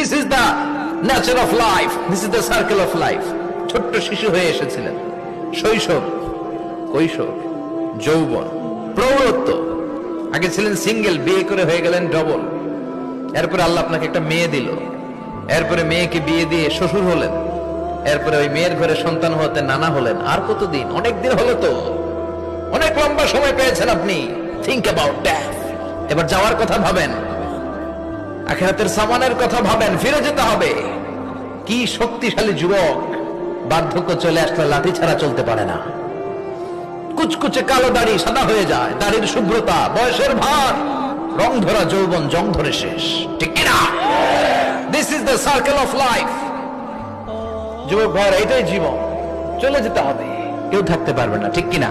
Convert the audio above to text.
This is the nature of life, this is the circle of life. ছোট্ট শিশু হয়ে এসেছিলেন, শৈশব, কৈশোর, যৌবন, প্রৌঢ়ত্ব। আগে ছিলেন সিঙ্গেল, বিয়ে করে হয়ে গেলেন ডবল। এরপরে আল্লাহ আপনাকে একটা মেয়ে দিল, এরপরে মেয়েকে বিয়ে দিয়ে শ্বশুর হলেন, এরপরে ওই মেয়ের ঘরে সন্তান হতে নানা হলেন। আর কতদিন? অনেক দিন হলো তো, অনেক লম্বা সময় পেয়েছেন আপনি। Think about that. এবার যাওয়ার কথা ভাবেন, আখিরাতের সামানের কথা ভাবেন, ফিরে যেতে হবে। কি শক্তিশালী যুবক, বার্ধক্য চলে আসলে লাঠি ছাড়া চলতে পারে না। কুচকুচে কালো দাড়ি সাদা হয়ে যায়, দাড়ির শুভ্রতা, বয়সের ভার, রং ধরা যৌবন জং ধরে শেষ, ঠিক কিনা? This is the circle of life. যুবক ভাইরা, এটাই জীবন, চলে যেতে হবে, কেউ থাকতে পারবে না, ঠিক কিনা?